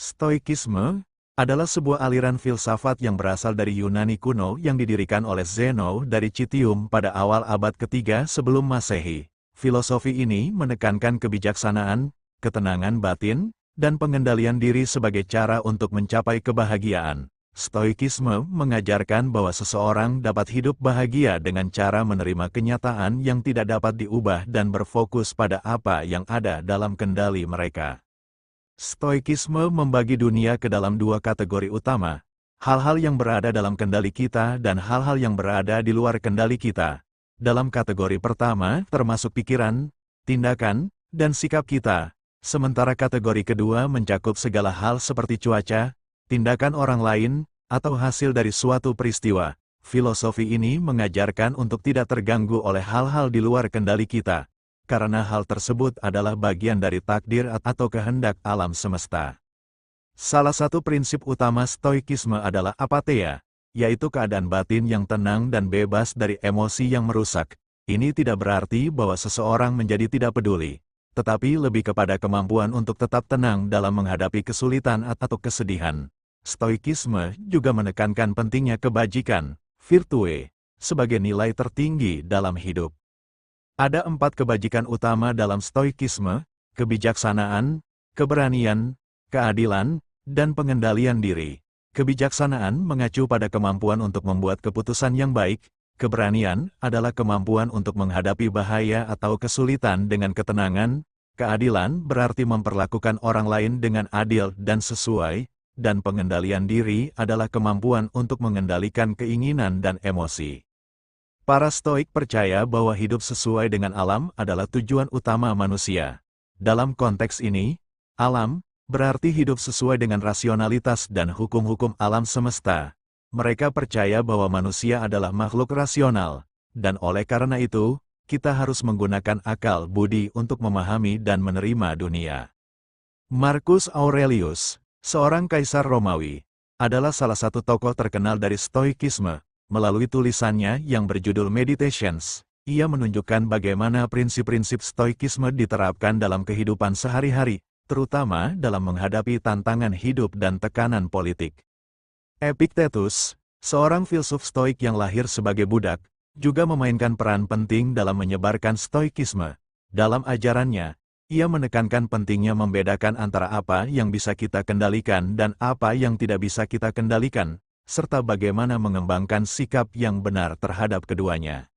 Stoikisme adalah sebuah aliran filsafat yang berasal dari Yunani kuno yang didirikan oleh Zeno dari Citium pada awal abad ketiga sebelum Masehi. Filosofi ini menekankan kebijaksanaan, ketenangan batin, dan pengendalian diri sebagai cara untuk mencapai kebahagiaan. Stoikisme mengajarkan bahwa seseorang dapat hidup bahagia dengan cara menerima kenyataan yang tidak dapat diubah dan berfokus pada apa yang ada dalam kendali mereka. Stoikisme membagi dunia ke dalam dua kategori utama, hal-hal yang berada dalam kendali kita dan hal-hal yang berada di luar kendali kita. Dalam kategori pertama termasuk pikiran, tindakan, dan sikap kita, sementara kategori kedua mencakup segala hal seperti cuaca, tindakan orang lain, atau hasil dari suatu peristiwa. Filosofi ini mengajarkan untuk tidak terganggu oleh hal-hal di luar kendali kita, karena hal tersebut adalah bagian dari takdir atau kehendak alam semesta. Salah satu prinsip utama Stoikisme adalah apatheia, yaitu keadaan batin yang tenang dan bebas dari emosi yang merusak. Ini tidak berarti bahwa seseorang menjadi tidak peduli, tetapi lebih kepada kemampuan untuk tetap tenang dalam menghadapi kesulitan atau kesedihan. Stoikisme juga menekankan pentingnya kebajikan, virtue, sebagai nilai tertinggi dalam hidup. Ada 4 kebajikan utama dalam Stoikisme: kebijaksanaan, keberanian, keadilan, dan pengendalian diri. Kebijaksanaan mengacu pada kemampuan untuk membuat keputusan yang baik, keberanian adalah kemampuan untuk menghadapi bahaya atau kesulitan dengan ketenangan, keadilan berarti memperlakukan orang lain dengan adil dan sesuai, dan pengendalian diri adalah kemampuan untuk mengendalikan keinginan dan emosi. Para Stoik percaya bahwa hidup sesuai dengan alam adalah tujuan utama manusia. Dalam konteks ini, alam berarti hidup sesuai dengan rasionalitas dan hukum-hukum alam semesta. Mereka percaya bahwa manusia adalah makhluk rasional, dan oleh karena itu, kita harus menggunakan akal budi untuk memahami dan menerima dunia. Marcus Aurelius, seorang kaisar Romawi, adalah salah satu tokoh terkenal dari Stoikisme. Melalui tulisannya yang berjudul Meditations, ia menunjukkan bagaimana prinsip-prinsip Stoikisme diterapkan dalam kehidupan sehari-hari, terutama dalam menghadapi tantangan hidup dan tekanan politik. Epictetus, seorang filsuf Stoik yang lahir sebagai budak, juga memainkan peran penting dalam menyebarkan Stoikisme. Dalam ajarannya, ia menekankan pentingnya membedakan antara apa yang bisa kita kendalikan dan apa yang tidak bisa kita kendalikan, serta bagaimana mengembangkan sikap yang benar terhadap keduanya.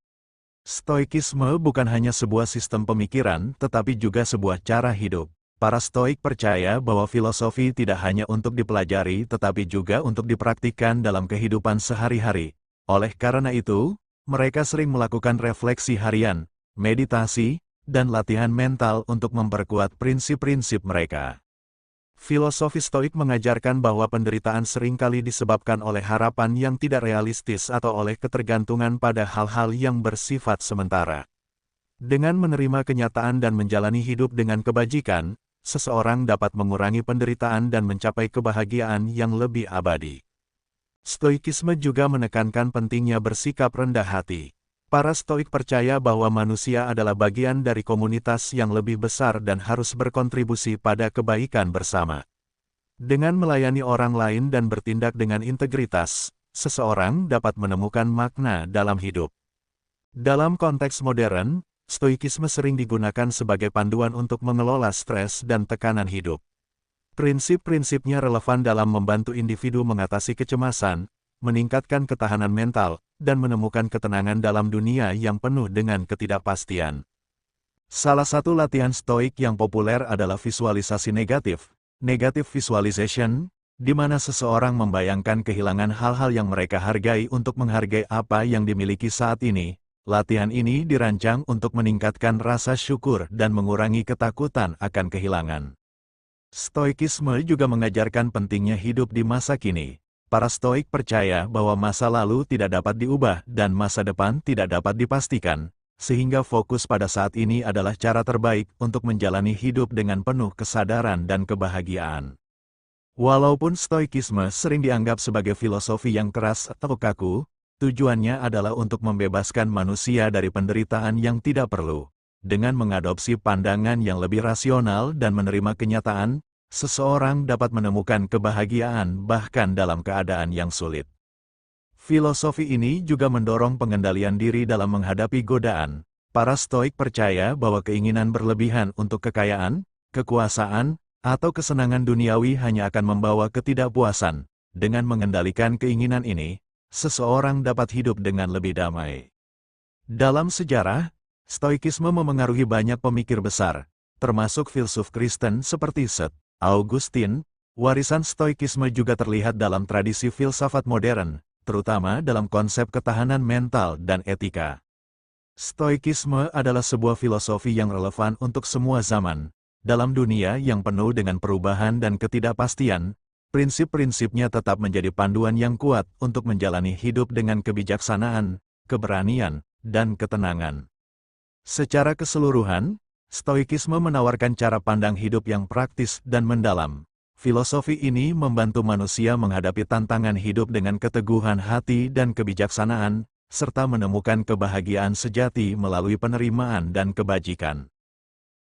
Stoikisme bukan hanya sebuah sistem pemikiran, tetapi juga sebuah cara hidup. Para Stoik percaya bahwa filosofi tidak hanya untuk dipelajari tetapi juga untuk dipraktikkan dalam kehidupan sehari-hari. Oleh karena itu, mereka sering melakukan refleksi harian, meditasi, dan latihan mental untuk memperkuat prinsip-prinsip mereka. Filosofi Stoik mengajarkan bahwa penderitaan seringkali disebabkan oleh harapan yang tidak realistis atau oleh ketergantungan pada hal-hal yang bersifat sementara. Dengan menerima kenyataan dan menjalani hidup dengan kebajikan, seseorang dapat mengurangi penderitaan dan mencapai kebahagiaan yang lebih abadi. Stoikisme juga menekankan pentingnya bersikap rendah hati. Para Stoik percaya bahwa manusia adalah bagian dari komunitas yang lebih besar dan harus berkontribusi pada kebaikan bersama. Dengan melayani orang lain dan bertindak dengan integritas, seseorang dapat menemukan makna dalam hidup. Dalam konteks modern, Stoikisme sering digunakan sebagai panduan untuk mengelola stres dan tekanan hidup. Prinsip-prinsipnya relevan dalam membantu individu mengatasi kecemasan, meningkatkan ketahanan mental, dan menemukan ketenangan dalam dunia yang penuh dengan ketidakpastian. Salah satu latihan Stoik yang populer adalah visualisasi negatif, negative visualization, di mana seseorang membayangkan kehilangan hal-hal yang mereka hargai untuk menghargai apa yang dimiliki saat ini. Latihan ini dirancang untuk meningkatkan rasa syukur dan mengurangi ketakutan akan kehilangan. Stoikisme juga mengajarkan pentingnya hidup di masa kini. Para Stoik percaya bahwa masa lalu tidak dapat diubah dan masa depan tidak dapat dipastikan, sehingga fokus pada saat ini adalah cara terbaik untuk menjalani hidup dengan penuh kesadaran dan kebahagiaan. Walaupun Stoikisme sering dianggap sebagai filosofi yang keras atau kaku, tujuannya adalah untuk membebaskan manusia dari penderitaan yang tidak perlu. Dengan mengadopsi pandangan yang lebih rasional dan menerima kenyataan, seseorang dapat menemukan kebahagiaan bahkan dalam keadaan yang sulit. Filosofi ini juga mendorong pengendalian diri dalam menghadapi godaan. Para Stoik percaya bahwa keinginan berlebihan untuk kekayaan, kekuasaan, atau kesenangan duniawi hanya akan membawa ketidakpuasan. Dengan mengendalikan keinginan ini, seseorang dapat hidup dengan lebih damai. Dalam sejarah, Stoikisme memengaruhi banyak pemikir besar, termasuk filsuf Kristen seperti St. Augustine. Warisan Stoikisme juga terlihat dalam tradisi filsafat modern, terutama dalam konsep ketahanan mental dan etika. Stoikisme adalah sebuah filosofi yang relevan untuk semua zaman. Dalam dunia yang penuh dengan perubahan dan ketidakpastian, prinsip-prinsipnya tetap menjadi panduan yang kuat untuk menjalani hidup dengan kebijaksanaan, keberanian, dan ketenangan. Secara keseluruhan, Stoikisme menawarkan cara pandang hidup yang praktis dan mendalam. Filosofi ini membantu manusia menghadapi tantangan hidup dengan keteguhan hati dan kebijaksanaan, serta menemukan kebahagiaan sejati melalui penerimaan dan kebajikan.